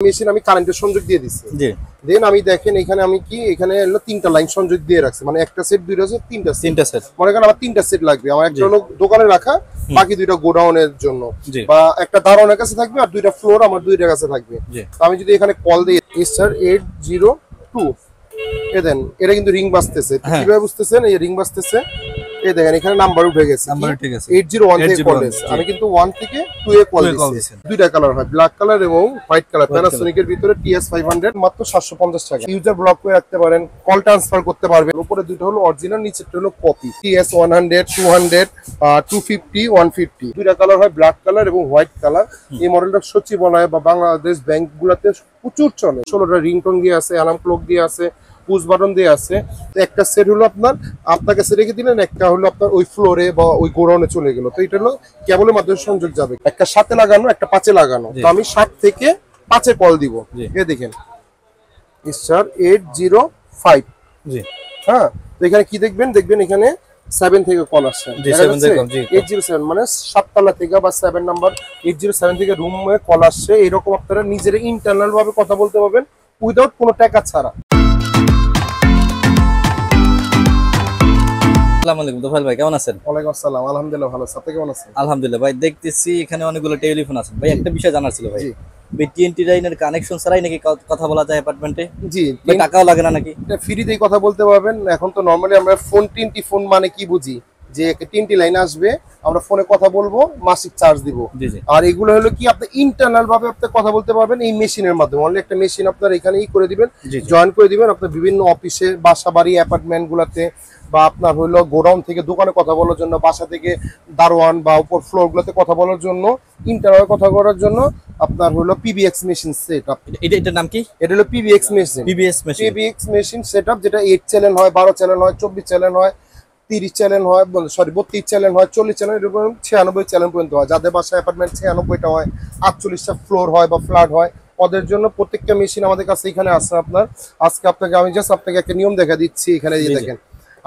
Machine আমি কারেন্টের সংযোগ দিয়ে দিচ্ছি। জি। দেন আমি দেখেন এখানে আমি কি এখানে হলো তিনটা লাইন সংযোগ দিয়ে রাখছি, মানে একটা সেট দুইটা সেট তিনটা সেট মনে করেন আমার তিনটা সেট লাগবে। আমার একটা হলো দোকানে রাখা, বাকি দুইটা গোডাউনের জন্য, বা একটা দারোয়ানের কাছে থাকবে আর দুইটা ফ্লোর আমার দুইটার কাছে থাকবে। তো আমি যদি এখানে কল দিই স্টার 802 এ দেন, এটা কিন্তু রিং বাজতেছে। কিভাবে বুঝতেছেন? এই রিং বাজতেছে, এই দেখেন এখানে নাম্বার উঠে গেছে 801 থেকে কল দিয়েছে। আমি কিন্তু 1 থেকে 2 এ কল দিয়েছি। দুইটা কালার হয়, ব্ল্যাক কালার এবং হোয়াইট কালার। প্যানাসোনিকের ভিতরে TS500 মাত্র 750 টাকা। ইউজার ব্লক করে রাখতে পারেন, কল ট্রান্সফার করতে পারবেন। উপরে দুটো হলো অরিজিনাল, নিচেরটা হলো কপি। TS100 200 250 150 দুইটা কালার হয়, ব্ল্যাক কালার এবং হোয়াইট কালার। এই মডেলটা সচিবালয় বা বাংলাদেশ ব্যাংকগুলোতে প্রচুর চলে। 16টা রিংটোন দিয়ে আছে, অ্যালার্ম ক্লক দিয়ে আছে, পুশ বাটন দিয়ে আছে। একটা সেট হলো আপনার কাছে রেখে দিলেন, একটা হলো আপনার ওই ফ্লোরে বা ওই গোডাউনে চলে গেল। তো এটা হলো কেবলের মাধ্যমে সংযোগ যাবে, একটা 7 এ লাগানো, একটা 5 এ লাগানো। তো আমি 7 থেকে 5 এ কল দিব। এই দেখেন স্টার 805। জি হ্যাঁ, তো এখানে কি দেখবেন এখানে 7 থেকে কল আসছে। 807 মানে 7 তলা থেকে বা 7 নাম্বার 807 থেকে রুমে কল আসছে। এরকম আপনারা নিজেরা ইন্টারনাল ভাবে কথা বলতে পারবেন উইদাউট কোনো টাকা ছাড়া। আসসালামু আলাইকুম তোফায়েল ভাই, কেমন আছেন? ওয়ালাইকুম আসসালাম, আলহামদুলিল্লাহ ভালো। আপনি কেমন আছেন? আলহামদুলিল্লাহ ভাই, দেখতেছি এখানে অনেকগুলো টেলিফোন আছে ভাই। একটা বিষয় জানার ছিল ভাই, TNT লাইনের কানেকশন ছাড়াই নাকি কথা বলা যায় অ্যাপার্টমেন্টে? জি, টাকাও লাগে না নাকি? এটা ফ্রিতেই কথা বলতে পারবেন। এখন তো নরমালি আমরা ফোন TNT ফোন মানে কি বুঝি, যে TNT লাইন আসবে, আমরা ফোনে কথা বলবো, মাসিক চার্জ দিব। আর এগুলো হলো কি আপনি ইন্টারনাল ভাবে আপনি কথা বলতে পারবেন এই মেশিনের মাধ্যমে। অনলি একটা মেশিন আপনার এখানেই করে দিবেন, জয়েন করে দিবেন। আপনার বিভিন্ন অফিসে, বাসা বাড়ি, অ্যাপার্টমেন্ট গুলাতে, বা আপনার হলো গোডাউন থেকে দোকানে কথা বলার জন্য, বাসা থেকে দারোয়ান বা উপর ফ্লোর গুলোতে কথা বলার জন্য, ইন্টারনাল কথা বলার জন্য আপনার হলো PBX মেশিন সেটআপ। এটার নাম কি? এটা হলো PBX মেশিন সেটআপ, যেটা 8 চ্যানেল হয়, 12 চ্যানেল হয়, 24 চ্যানেল হয়, 30 চ্যানেল হয়, 32 চ্যানেল হয়, 40 চ্যানেল, এরকম 96 চ্যানেল পর্যন্ত হয়। যাদের বাসায় অ্যাপার্টমেন্ট 96টা হয়, 48টা ফ্লোর হয় বা ফ্ল্যাট হয়, ওদের জন্য প্রত্যেকটা মেশিন আমাদের কাছে এখানে আছে। আপনার আজকে আমি জাস্ট আপনাকে একটা নিয়ম দেখা দিচ্ছি। এখানে এই দেখেন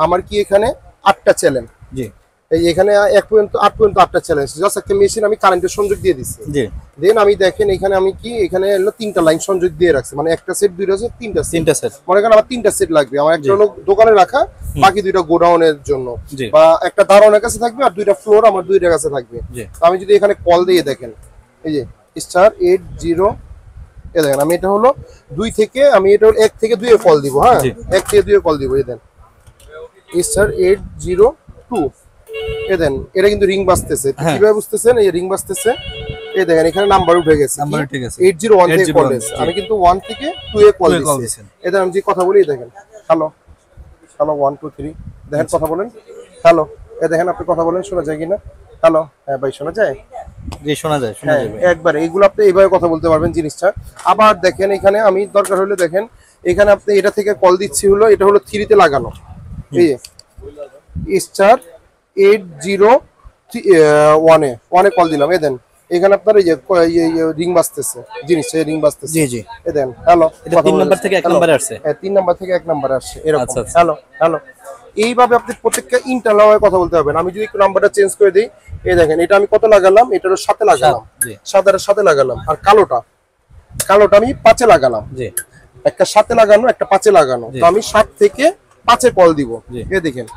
আমার কি এখানে 8টা চ্যানেল। জি, এই এখানে 1 পর্যন্ত 8 পর্যন্ত 8টা চ্যানেল। জাস্ট একটা মেশিন আমি কারেন্টের সংযোগ দিয়ে দিচ্ছি। জি, দেন আমি দেখেন এখানে আমি কি এখানে হলো তিনটা লাইন সংযোগ দিয়ে রাখছি, মানে একটা সেট দুইটা সেট তিনটা সেট মনে করেন আমার তিনটা সেট লাগবে। আমার একটা হলো দোকানে রাখা, বাকি দুইটা গোডাউনের জন্য, বা একটা দারোয়ানের কাছে থাকবে আর দুইটা ফ্লোর আমার দুইটার কাছে থাকবে। তো আমি যদি এখানে কল দিয়ে দেখেন এই যে স্টার 80 এ দেখেন, আমি এটা হলো 2 থেকে, আমি এটা 1 থেকে 2 এ কল দিব। হ্যাঁ, 1 থেকে 2 এ কল দিব। এই দেন স্টার 802 এ দেন, এটা কিন্তু রিং বাজতেছে। কিভাবে বুঝতেছেন? এই রিং বাজতেছে, এই দেখেন এখানে নাম্বার উঠে গেছে 801 থেকে কল দিয়েছে। আমি কিন্তু 1 থেকে 2 এ কল দিয়েছি। এটা আমি যে কথা বলি, দেখেন হ্যালো 1 2 3 দেখেন কথা বলেন হ্যালো, এই দেখেন আপনি কথা বলেন, শোনা যায় কিনা? হ্যালো, হ্যাঁ ভাই শোনা যায়? জি শোনা যায় একবার। এইগুলো আপনি এইভাবে কথা বলতে পারবেন জিনিসটা। আবার দেখেন এখানে আমি দরকার হলে দেখেন এখানে আপনি এটা থেকে কল দিচ্ছি, হলো এটা হলো 3 তে লাগানো। এই স্টার 801 এ কল দিলাম। এই দেন এখানে আপনার এই যে রিং বাজতেছে, জিনিসটা রিং বাজতেছে। জি জি, এই দেন হ্যালো, এটা 3 নাম্বার থেকে 1 নম্বরে আসছে। হ্যাঁ, 3 নাম্বার থেকে 1 নম্বরে আসছে এরকম। হ্যালো, এইভাবে আপনি প্রত্যেকটা ইন্টারনাল কথা বলতে পারবেন। আমি যদি একটু নাম্বারটা চেঞ্জ করে দিই, এই দেখেন এটা আমি কত লাগালাম, এটা হলো 7 এ লাগালাম, সাদার সাথে লাগালাম। আর কালোটা আমি 5 এ লাগালাম। জি, একটা 7 এ লাগানো, একটা 5 এ লাগানো। তো আমি 7 থেকে 5 এ কল দিব। এই দেখেন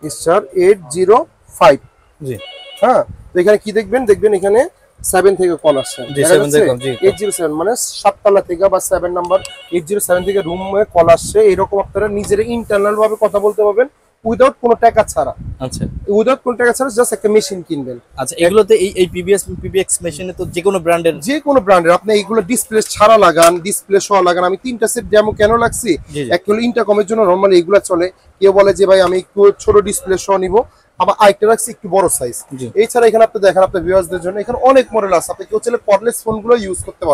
স্টার 805। জি হ্যাঁ, তো এখানে কি দেখবেন এখানে 7 থেকে কল আসছে। 807 মানে 7 তলা থেকে বা 7 নাম্বার 807 থেকে রুমে কল আসছে। এরকম আপনারা নিজেরা ইন্টারনাল ভাবে কথা বলতে পারবেন উইদাউট কোনো টাকা ছাড়া। আচ্ছা, উইদাউট কোনো টাকা ছাড়া জাস্ট একটা মেশিন কিনবেন। আচ্ছা, এগুলোতে এই PBX মেশিনে তো যে কোনো ব্র্যান্ডের আপনি এইগুলো ডিসপ্লে ছাড়া লাগান, ডিসপ্লে সহ লাগান। আমি 3টা সেট ডেমো কেন লাগছি, এক হলো ইন্টারকমের জন্য নরমালি এগুলো চলে। কেউ বলে যে ভাই আমি একটু ছোট ডিসপ্লে সহ নিব, আবার আরেকটা রাখছি একটু বড় সাইজ। এছাড়া এখানে আপনি দেখেন আপনার ভিউয়ারদের জন্য এখানে অনেক মডেল আছে। আপনি কেউ চাইলে কর্ডলেস ফোনগুলো ইউজ করতে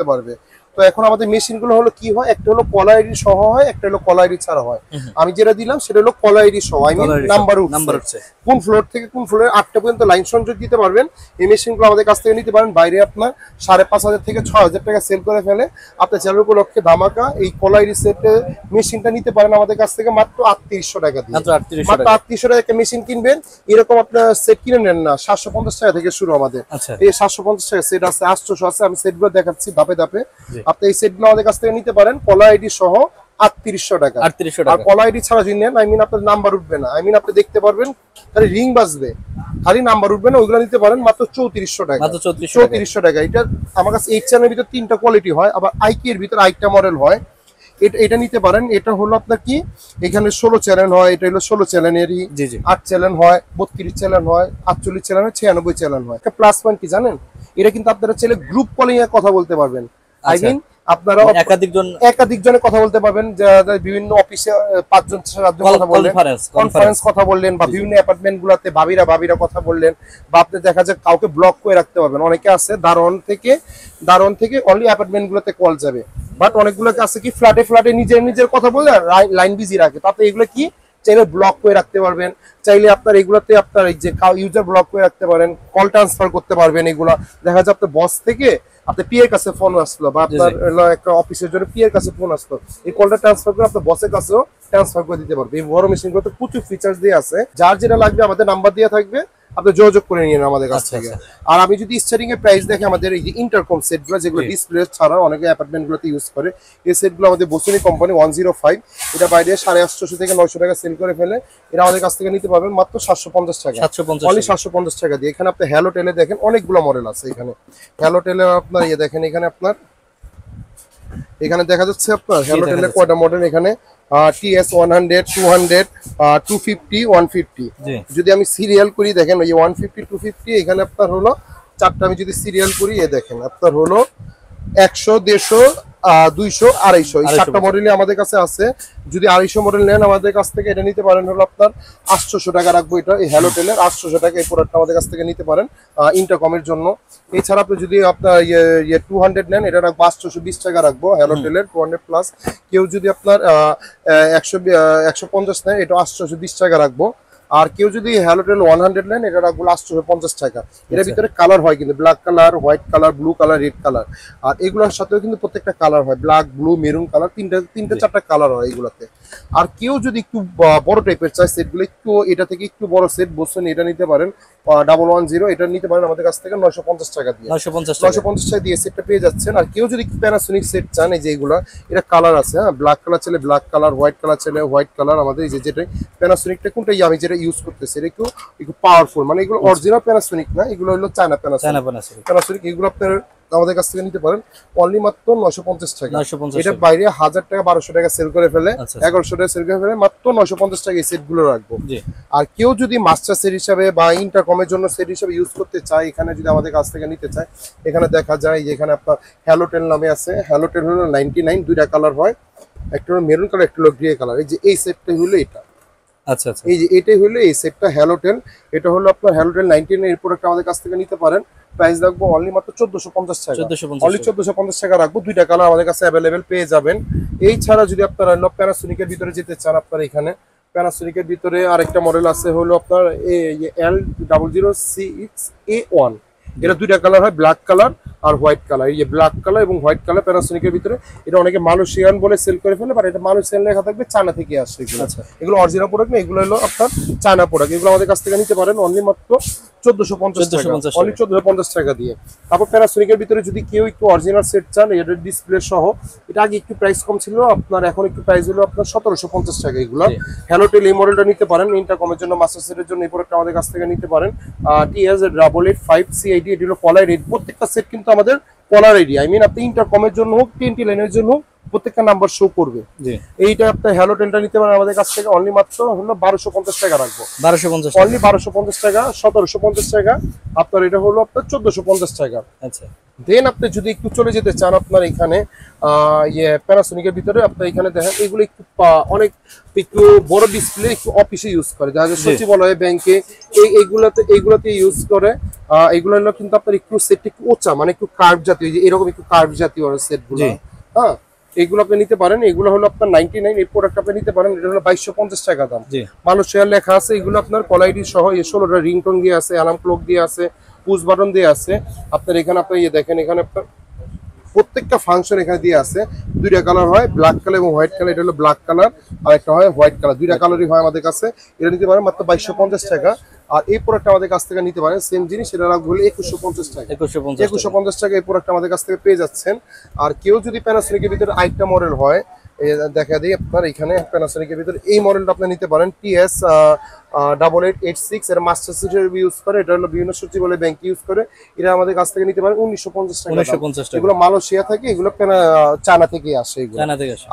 পারবে, তো এখন আমাদের মেশিন গুলো হলো কি হয়, একটা হলো কলার আইডি সহ হয়, একটা হলো কলার আইডি ছাড়া হয়। আমি যেটা দিলাম সেটা হলো কলার আইডি সহ, আই মিন নাম্বার উঠছে কোন ফ্লোর থেকে কোন ফ্লোরে 8টা পর্যন্ত লাইন সংযোগ দিতে পারবেন। এই মেশিনগুলো আমাদের কাছ থেকে নিতে পারেন। বাইরে আপনার 5,500 থেকে 6,000 টাকা সেল করে ফেলে, আপনার চ্যানেল উপলক্ষে ধামাকা এই কলার আইডি সেট মেশিনটা নিতে পারেন আমাদের কাছ থেকে মাত্র 3800 টাকা দিয়ে। মাত্র 3800 টাকা একটা মেশিন কিনবেন, এরকম আপনার সেট কিনে নেন না 750 টাকা থেকে শুরু আমাদের। এই 750 টাকা সেট আছে, 800 আছে, আমি সেটগুলো দেখাচ্ছি ধাপে ধাপে। আপনি এই সেটগুলো আমাদের কাছ থেকে নিতে পারেন কলার আইডি সহ 3800 টাকা। আর কলার আইডি ছাড়া যদি নেন, আই মিন আপনার নাম্বার উঠবে না, আই মিন আপনি দেখতে পারবেন খালি রিং বাজবে, খালি নাম্বার উঠবে না, ওইগুলো নিতে পারেন মাত্র 3400 টাকা। 3400 টাকা। এটা আমার কাছে এই চ্যানেলের ভিতর 3টা কোয়ালিটি হয়, আবার আইকি এর ভিতর আরেকটা মডেল হয়, এটা নিতে পারেন। এটা হলো আপনার কি এখানে 16 চ্যানেল হয়, এটা হলো 16 চ্যানেলেরই 8 চ্যানেল হয়, 32 চ্যানেল হয়, 48 চ্যানেল হয়, 96 চ্যানেল হয়। একটা প্লাস পয়েন্ট কি জানেন, এটা কিন্তু আপনারা চাইলে গ্রুপ কলিং এ কথা বলতে পারবেন। আই মিন আপনারা একাধিক জনে কথা বলতে পারবেন, বিভিন্ন অফিসে 5 জন 7 জন কথা বললেন, কনফারেন্স কথা বললেন, বা বিভিন্ন অ্যাপার্টমেন্ট গুলাতে ভাবিরা কথা বললেন, বা আপনি দেখা যায় কাউকে ব্লক করে রাখতে পারবেন। অনেকে আছে দারোয়ান থেকে অনলি অ্যাপার্টমেন্ট গুলোতে কল যাবে, বাট অনেকগুলোকে আছে কি ফ্ল্যাটে নিজের কথা বলে লাইন বিজি রাখে। তাতে এগুলো কি চাইলে ব্লক করে রাখতে পারবেন, চাইলে আপনার এগুলাতে আপনার এই যে ইউজার ব্লক করে রাখতে পারেন, কল ট্রান্সফার করতে পারবেন। এগুলা দেখা যায় আপনার বস থেকে আপনার পিএর কাছে ফোন আসলো, বা আপনার একটা অফিসের জন্য পিএর কাছে ফোন আসলো, এই কলটা ট্রান্সফার করে আপনার বসের কাছেও ট্রান্সফার করে দিতে পারবে। এই বড় মেশিনগুলোতে প্রচুর ফিচার্স দিয়ে আছে, যার যেটা লাগবে আমাদের নাম্বার দেওয়া থাকবে, আপনি যোগাযোগ করে নিন আমাদের কাছ থেকে। আর আমি যদি স্টার্টিং এর প্রাইস দেখে, আমাদের এই যে ইন্টারকম সেটগুলো যেগুলো ডিসপ্লে ছাড়া অনেকে অ্যাপার্টমেন্ট গুলোতে ইউজ করে, এই সেটগুলো আমাদের বসুনি কোম্পানি 105, এটা বাইরে 850 থেকে 900 টাকা সেল করে ফেলে। এটা আমাদের কাছ থেকে নিতে পারবেন মাত্র 750 টাকা, অনলি 750 টাকা দিয়ে। এখানে আপনি হ্যালো টেলে দেখেন অনেকগুলো মডেল আছে। এখানে হ্যালো টেলে আপনার দেখেন, এখানে দেখা যাচ্ছে আপনার হ্যালো টেলে কয়টা মডেল, এখানে TS 100, 200, 250, 150। যদি আমি সিরিয়াল করি দেখেন, ওই 150, 250, এখানে আপনার হলো 4টা। আমি যদি সিরিয়াল করি দেখেন আপনার হলো 100, 150, 200, 250, এই 7টা মডেলই আমাদের কাছে আছে। যদি 250 মডেল নেন আমাদের কাছ থেকে, এটা নিতে পারেন হলো আপনার 800 টাকা রাখবো। এটা এই হ্যালো টেলের 800 টাকা এই প্রোডাক্টটা আমাদের কাছ থেকে নিতে পারেন ইন্টারকমের জন্য। এছাড়া আপনি যদি আপনার 200 নেন, এটা রাখবো 820 টাকা রাখবো হ্যালো টেলের 200 প্লাস। কেউ যদি আপনার 150 নেন, এটা 820 টাকা রাখবো। আর কেউ যদি হ্যালো টেল 100 নেন, এটা রাখবো 850 টাকা। এর ভিতরে কালার হয় কিন্তু black colour, white colour, blue colour, red colour. আর এগুলোর সাথেও কিন্তু প্রত্যেকটা কালার হয়, ব্ল্যাক, ব্লু, মেরুন কালার, তিনটা 4টা কালার হয় এগুলোতে। আর কেউ যদি একটু বড় টাইপের চায় সেটগুলো, একটু এটা থেকে একটু বড় সেট বসছেন, এটা নিতে পারেন 110, এটা নিতে পারেন আমাদের কাছ থেকে 950 টাকা দিয়ে। 950 টাকা দিয়ে সেটটা পেয়ে যাচ্ছেন। আর কেউ যদি প্যানাসোনিক সেট চান, এই যে এগুলো, এটা কালার আছে, হ্যাঁ, ব্ল্যাক কালার চাইলে ব্ল্যাক কালার, হোয়াইট কালার চাইলে হোয়াইট কালার। আমাদের এই যে যেটা প্যানাসোনিকটা, কোনটা আমি যেটা ইউজ করতেছি, এটা একটু পাওয়ারফুল, মানে এগুলো অরিজিনাল প্যানাসোনিক না, এগুলো হলো চায়না প্যানাসোনিক। এগুলো আপনার আমাদের কাছ থেকে নিতে পারেন অনলি মাত্র 950 টাকা। এটা বাইরে 1000 টাকা 1200 টাকা সেল করে ফেলে, 1100 টাকা সেল করে ফেলে, মাত্র 950 টাকা এই সেট গুলো রাখবো। আর কেউ যদি মাস্টার সেট হিসাবে বা ইন্টারকমের জন্য সেট হিসাবে ইউজ করতে চায়, এখানে যদি আমাদের কাছ থেকে নিতে চায়, এখানে দেখা যায় যে এখানে আপনার হ্যালো টেল নামে আছে। হ্যালো টেল হলো 99, 2টা কালার হয়, একটা হলো মেরুন কালার, একটা হলো গ্রে কালার। এই যে এই সেটটাই হলো এটা, এই যে এটাই হলো এই সেটটা হ্যালো টেল। এটা হলো আপনার হ্যালো টেল 99 এর প্রোডাক্ট আমাদের কাছ থেকে নিতে পারেন। প্রাইস রাখবো অনলি মাত্র 1450 টাকা, অনলি 1450 টাকা রাখবো। 2টা কালার আমাদের কাছে অ্যাভেলেবেল পেয়ে যাবেন। এই ছাড়া যদি আপনারা প্যানাসোনিকের ভিতরে যেতে চান, আপনারা এখানে প্যানাসোনিকের ভিতরে আরেকটা মডেল আছে হলো আপনার L00CX-A1। এটা 2টা কালার হয়, ব্ল্যাক কালার আর হোয়াইট কালার। এই যে ব্ল্যাক কালার এবং হোয়াইট কালার প্যানাসোনিকের ভিতরে। এটা অনেকে মালয়েশিয়ান বলে সেল করে ফেলে, বাট এটা মালয়েশিয়ান লেখা থাকবে, চায়না থেকে আসছে এগুলো। এগুলো অরিজিনাল প্রোডাক্ট না, এগুলো হলো আপনার চায়না প্রোডাক্ট। এগুলো আমাদের কাছ থেকে নিতে পারেন অনলি মাত্র 1450 টাকা, অনলি 1450 টাকা দিয়ে। তারপর প্যানাসোনিকের ভিতরে যদি কেউ একটু অরিজিনাল সেট চান, এটা ডিসপ্লে সহ, এটা আগে একটু প্রাইস কম ছিল, আপনার এখন একটু প্রাইস হলো আপনার 1750 টাকা। এগুলো হ্যালো টেল এই মডেলটা নিতে পারেন ইন্টারকমের জন্য, মাস্টার সেটের জন্য এই প্রোডাক্টটা আমাদের কাছ থেকে নিতে পারেন। TS885CID, এটি হলো কলার রেড। প্রত্যেকটা সেট কিন্তু আমাদের কলার আইডি, আই মিন আপনি ইন্টারকমের জন্য হোক, TNT লাইনের জন্য হোক, প্রত্যেকটা নাম্বার শো করবে। এইটা আপনি হ্যালো টেলটা নিতে পারেন আমাদের কাছ থেকে অনলি মাত্র হলো 1250 টাকা রাখবো। 1250, অনলি 1250 টাকা, 1750 টাকা। আপনার এটা হলো আপনার 1450 টাকা। দেন আপনি যদি একটু চলে যেতে চান আপনার এখানে প্যানাসোনিকের ভিতরে আপনার এখানে দেখেন এগুলো একটু অনেক একটু বড় ডিসপ্লে, একটু অফিসে ইউজ করে, দেখা যায় সচিবালয়ে, ব্যাংকে, এইগুলোতে ইউজ করে। এগুলো হলো কিন্তু আপনার একটু সেটটা একটু উঁচা, মানে একটু কার্ভ জাতীয়, এরকম একটু কার্ভ জাতীয় সেটগুলো। হ্যাঁ, এগুলো আপনি নিতে পারেন। এগুলো হলো আপনার 99, এই প্রোডাক্ট আপনি নিতে পারেন। এটা হলো 2250 টাকা দাম। মালয়েশিয়ার লেখা আছে। এগুলো আপনার কলাইডি সহ 16টা রিংটোন দিয়ে আছে, অ্যালার্ম ক্লক দিয়ে আছে, পুশ বাটন দিয়ে আছে। আপনার এখানে আপনি দেখেন, এখানে আপনার প্রত্যেকটা ফাংশন এখানে দিয়ে আছে। দুইটা কালার হয়, ব্ল্যাক কালার এবং হোয়াইট কালার। এটা হলো ব্ল্যাক কালার, আর একটা হয় হোয়াইট কালার। দুইটা কালারই হয় আমাদের কাছে। এটা নিতে পারেন মাত্র 2250 টাকা। আর এই প্রোডাক্ট আমাদের কাছ থেকে নিতে পারেন সেম জিনিস, এটা রাখবো 2150 টাকা। 2150 টাকা এই প্রোডাক্ট আমাদের কাছ থেকে পেয়ে যাচ্ছেন। আর কেউ যদি প্যানাসোনিকের ভিতরে আরেকটা মডেল হয়, দেখা দিই আপনার এখানে প্যানাসোনিকের ভিতরে এই মডেলটা আপনি নিতে পারেন, TS 8886। এর মাস্টার সিটের ইউজ করে, এটা হলো বিভিন্ন সচিবালয়, ব্যাংক ইউজ করে। এটা আমাদের কাছ থেকে নিতে পারেন 1950 টাকা। এগুলো মালয়েশিয়া থেকে, এগুলো চায়না থেকে আসে এগুলো।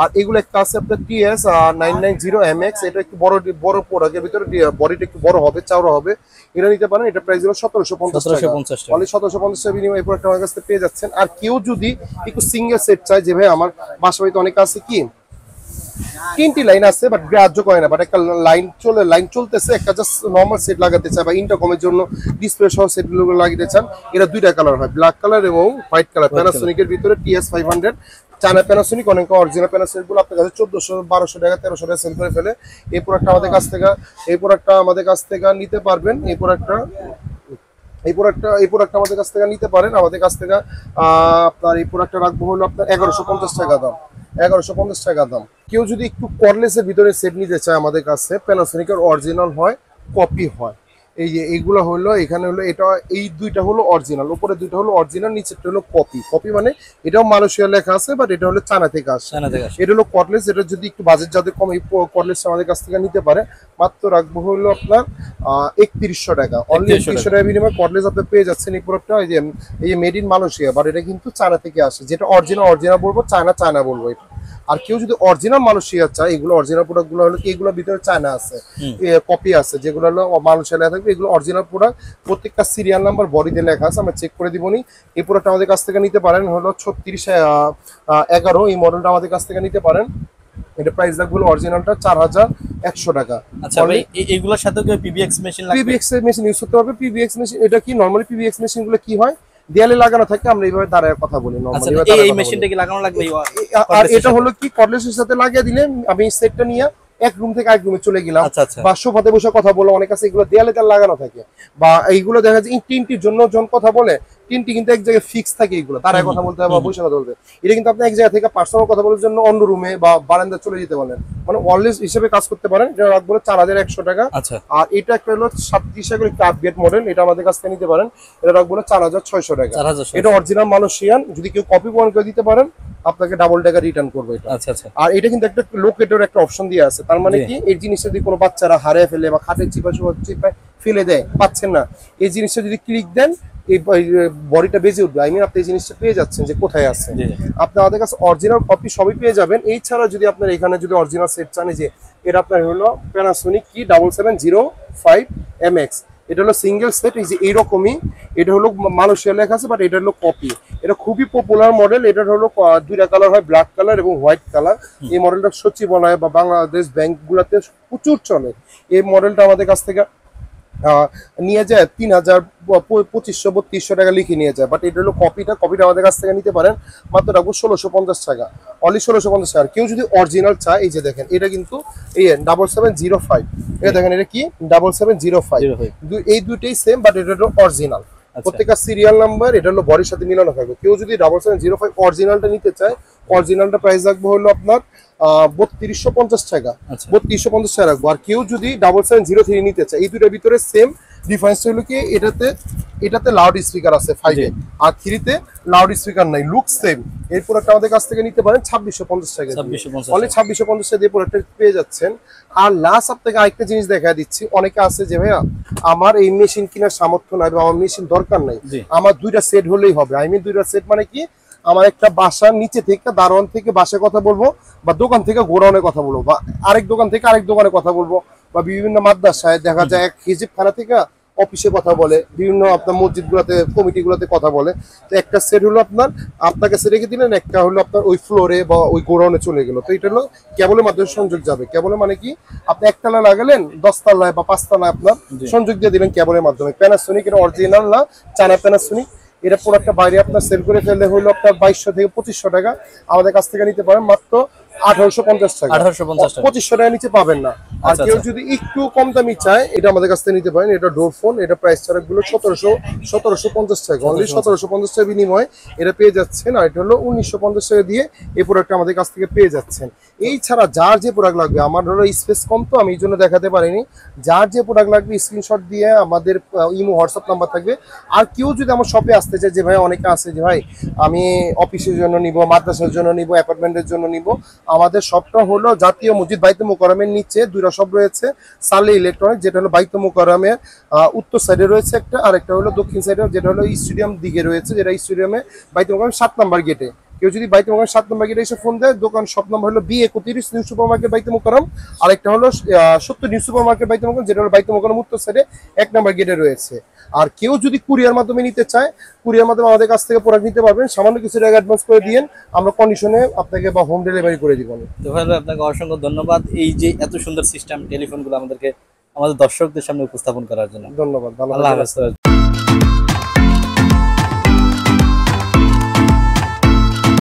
আর এগুলো একটা আছে আপনার TS 990MX। এটা একটু বড় প্রোডাক্ট, এর ভিতরে বডিটা একটু বড় হবে, চওড়া হবে। এটা নিতে পারেন। এটা প্রাইস হলো 1750 টাকা। অনলি 1750 টাকা বিনিময়ে এই প্রোডাক্ট আমার কাছে পেয়ে যাচ্ছেন। আর কেউ যদি একটু সিঙ্গেল সেট চায়, যে ভাই আমার বাসা বাড়িতে অনেক আছে কি 3টি লাইন আছে বাট গ্রাহ্য করে না, বাট একটা লাইন চলতেছে, একটা জাস্ট নরমাল সেট লাগাতে চায় বা ইন্টারকমের জন্য ডিসপ্লে সহ সেটগুলো লাগাতে চান, এটা দুইটা কালার হয়, ব্ল্যাক কালার এবং হোয়াইট কালার। প্যানাসোনিকের ভিতরে TS 500 চায়না প্যানাসোনিক, অনেক অরিজিনাল প্যানাসোনিক গুলো আপনার কাছে 1400, 1200 টাকা, 1300 টাকা সেল করে ফেলে। এই প্রোডাক্টটা আমাদের কাছ থেকে নিতে পারবেন। এই প্রোডাক্টটা আমাদের কাছ থেকে নিতে পারেন। আমাদের কাছ থেকে আপনার এই প্রোডাক্টটা রাখবো হলো আপনার 1150 টাকা দাম। 1150 টাকা দাম। কেউ যদি একটু কর্ডলেসের ভিতরে সেট নিতে চায়, আমাদের কাছে প্যানাসোনিকের অরিজিনাল হয়, কপি হয়। এই যে এইগুলো হলো, এখানে হলো এটা, এই দুইটা হলো অরিজিনাল, উপরে দুইটা হলো অরিজিনাল, নিচেরটা হলো কপি মানে এটাও মালয়েশিয়া লেখা আছে, বাট এটা হলো চায়না থেকে আসে। এটা হলো কর্ডলেস। এটা যদি একটু বাজেট যাদের কম, এই কর্ডলেসটা আমাদের কাছ থেকে নিতে পারে। মাত্র রাখবো হলো আপনার 3100 টাকা। অনলি 3100 টাকা বিনিময়ে কর্ডলেস আপনি পেয়ে যাচ্ছেন। এই প্রোডাক্টটা এই যে মেড ইন মালয়েশিয়া, বাট এটা কিন্তু চায়না থেকে আসে। যেটা অরিজিনাল বলবো, চায়না বলবো এটা। আর কেউ যদি অরিজিনাল মালয়েশিয়া চায়, এগুলো অরিজিনাল প্রোডাক্টগুলো হলো কি, এগুলোর ভিতরে চায়না আছে, কপি আছে, যেগুলো হলো মালয়েশিয়া লেখা থাকবে। এগুলো অরিজিনাল প্রোডাক্ট, প্রত্যেকটা সিরিয়াল নাম্বার বডিতে লেখা আছে, আমরা চেক করে দিবনি। এই প্রোডাক্ট আমাদের কাছ থেকে নিতে পারেন হলো 3611। এই মডেলটা আমাদের কাছ থেকে নিতে পারেন। এটা প্রাইস রাখবো অরিজিনালটা 4100 টাকা। আচ্ছা ভাই, এইগুলোর সাথে কি PBX মেশিন লাগবে? PBX মেশিন ইউজ করতে হবে। PBX মেশিন এটা কি, নরমালি PBX মেশিনগুলো কি হয়, দেয়ালে লাগানো থাকে, আমরা এইভাবে দাঁড়ায় কথা বলি নরমালি। এই মেশিনটা কি লাগানো লাগবে? আর এটা হলো কি, কর্ডলেসের সাথে লাগিয়ে দিলে আমি সেটটা নিয়ে এক রুম থেকে আরেক রুমে চলে গেলাম, বা সোফাতে বসে কথা বলে। অনেক আছে এগুলো দেয়ালে লাগানো থাকে, বা এইগুলো দেখা যায় তিনটির জন্য কথা বলে, তিনটি কিন্তু এক জায়গায় ফিক্স থাকে, এগুলো দাঁড়ায় কথা বলতে হবে বা বসে কথা বলতে। এটা কিন্তু আপনি এক জায়গা থেকে পার্সোনাল কথা বলার জন্য অন্য রুমে বা বারান্দা চলে যেতে পারেন, মানে ওয়ারলেস হিসেবে কাজ করতে পারেন। এটা রাখবো 4100 টাকা। আর এটা একটা হলো 37 একটা আপডেট মডেল, এটা আমাদের কাছ থেকে নিতে পারেন। এটা রাখবো 4600 টাকা। এটা অরিজিনাল মালয়েশিয়ান। যদি কেউ কপি প্রমাণ করে দিতে পারেন, আপনাকে ডাবল টাকা রিটার্ন করবে এটা। আর এটা কিন্তু একটা লোকেটর একটা অপশন দিয়ে আছে, তার মানে কি, এই জিনিসটা যদি কোনো বাচ্চারা হারিয়ে ফেলে বা খাটের চিপায় ফেলে দেয়, পাচ্ছেন না, এই জিনিসটা যদি ক্লিক দেন, এই বডিটা বেজে উঠবে। আই মিন আপনি এই জিনিসটা পেয়ে যাচ্ছেন যে কোথায় আছে। আপনি আমাদের কাছে অরিজিনাল কপি সবই পেয়ে যাবেন। এই ছাড়া যদি আপনার এখানে যদি অরিজিনাল সেট চান, যে এটা আপনার হলো প্যানাসোনিক কি 7705MX। এটা হলো সিঙ্গেল সেট, এই যে এইরকমই। এটা হলো মালয়েশিয়া লেখা আছে, বাট এটা হলো কপি। এটা খুবই পপুলার মডেল। এটা হলো দুইটা কালার হয়, ব্ল্যাক কালার এবং হোয়াইট কালার। এই মডেলটা সচিবালয় বা বাংলাদেশ ব্যাংক গুলাতে প্রচুর চলে। এই মডেলটা আমাদের কাছ থেকে নিয়ে যায় 2500-3200 টাকা লিখে নিয়ে যায়, বাট এটা হলো কপিটা আমাদের কাছ থেকে নিতে পারেন। মাত্র রাখবো 1650 টাকা। অনলি 1650 টাকা। কেউ যদি অরিজিনাল চায়, এই যে দেখেন, এটা কিন্তু এই 7705, এটা দেখেন, এটা কি 7705। এই দুইটাই সেম, বাট এটা হলো অরিজিনাল। প্রত্যেকটা সিরিয়াল নাম্বার এটা হলো বডির সাথে মিলানো থাকবে। কেউ যদি 7705 অরিজিনালটা নিতে চায়, অরিজিনালটা প্রাইস রাখবো হলো আপনার 3250 টাকা। 3250 টাকা রাখবো। আর কেউ যদি 7703 নিতে চায়, এই দুইটার ভিতরে সেম ডিফারেন্স হলো কি, এটাতে লাউড স্পিকার আছে 5 এ, আর 3 তে লাউড স্পিকার নাই, লুক সেম। এই প্রোডাক্টটা আমাদের কাছ থেকে নিতে পারেন 2650 টাকা। অনলি 2650 টাকা দিয়ে প্রোডাক্টটা পেয়ে যাচ্ছেন। আর লাস্ট আপনাকে আরেকটা জিনিস দেখা দিচ্ছি, অনেকে আছে যে ভাইয়া আমার এই মেশিন কেনার সামর্থ্য নাই বা আমার মেশিন দরকার নাই, আমার দুইটা সেট হলেই হবে। আই মিন দুইটা সেট মানে কি, আমার একটা বাসার নিচে থেকে দারোয়ান থেকে বাসায় কথা বলবো, বা দোকান থেকে গোডাউনে কথা বলবো, বা আরেক দোকান থেকে আরেক দোকানে কথা বলবো, বা বিভিন্ন মাদ্রাসায় দেখা যায় এক হিজিবখানা থেকে অফিসে কথা বলে, বিভিন্ন আপনার মসজিদগুলোতে কমিটিগুলোতে কথা বলে। তো একটা সেট হলো আপনার কাছে রেখে দিলেন, একটা হলো আপনার ওই ফ্লোরে বা ওই গোডাউনে চলে গেল। তো এটা হলো কেবলের মাধ্যমে সংযোগ যাবে। কেবলের মানে কি, আপনি একতলা লাগালেন, 10 তলায় বা 5 তলায় আপনার সংযোগ দিয়ে দিলেন কেবলের মাধ্যমে। প্যানাসোনিক, এটা অরিজিনাল না, চায়না প্যানাসোনিক। এটা প্রোডাক্টটা বাইরে আপনার সেল করে ফেললে হলো আপনার 2200 থেকে 2500 টাকা। আমাদের কাছ থেকে নিতে পারেন মাত্র 1850 টাকা। 2500 টাকা নিচে পাবেন না। আর কেউ যদি একটু কম দামি চায়, এটা আমাদের কাছ থেকে নিতে পারেন। এটা ডোর ফোন, এটা প্রাইস চার্ট গুলো 1750 টাকা, অনলি 1750 টাকা বিনিময়ে এটা পেয়ে যাচ্ছেন। আর এটা হলো 1950 টাকা দিয়ে এই প্রোডাক্টটা আমাদের কাছ থেকে পেয়ে যাচ্ছেন। এই ছাড়া যার যে প্রোডাক্ট লাগবে, আমার ধরো স্পেস কম তো আমি এই জন্য দেখাতে পারিনি, যার যে প্রোডাক্ট লাগবে স্ক্রিনশট দিয়ে আমাদের ইমো হোয়াটসঅ্যাপ নাম্বার থাকবে। আর কেউ যদি আমার শপে আসতে চায়, যে ভাই অনেকে আছে যে ভাই আমি অফিসের জন্য নিব, মাদ্রাসার জন্য নিব, অ্যাপার্টমেন্টের জন্য নিব, আমাদের শপটা হলো জাতীয় মসজিদ বাইতুল মোকাররমের নিচে দুইটা শপ রয়েছে। সালে ইলেকট্রনিক, যেটা হলো বাইতুল মোকাররমের উত্তর সাইডে রয়েছে একটা, আর একটা হলো দক্ষিণ সাইডে, যেটা হলো স্টেডিয়াম দিকে রয়েছে, যেটা স্টেডিয়ামে বাইতুল মোকাররম 7 নাম্বার গেটে। কেউ যদি বাইতুল মোকাররম 7 নাম্বার গেটে এসে ফোন দেয়, দোকান শপ নাম্বার হলো B31 নিউ সুপার মার্কেট বাইতুল মোকাররম, আর একটা হলো 70 নিউ সুপার মার্কেট বাইতুল মোকাররম, যেটা হলো বাইতুল মোকাররম উত্তর সাইডে 1 নাম্বার গেটে রয়েছে। আর কেউ যদি কুরিয়ার মাধ্যমে নিতে চায়, কুরিয়ার মাধ্যমে আমাদের কাছ থেকে প্রোডাক্ট নিতে পারবেন। সামান্য কিছু টাকা অ্যাডভান্স করে দিয়েন, আমরা কন্ডিশনে আপনাকে বা হোম ডেলিভারি করে দিব। তো ভাই আপনাকে অসংখ্য ধন্যবাদ এই যে এত সুন্দর সিস্টেম টেলিফোনগুলো আমাদের দর্শকদের সামনে উপস্থাপন করার জন্য। ধন্যবাদ। আল্লাহ হাফেজ।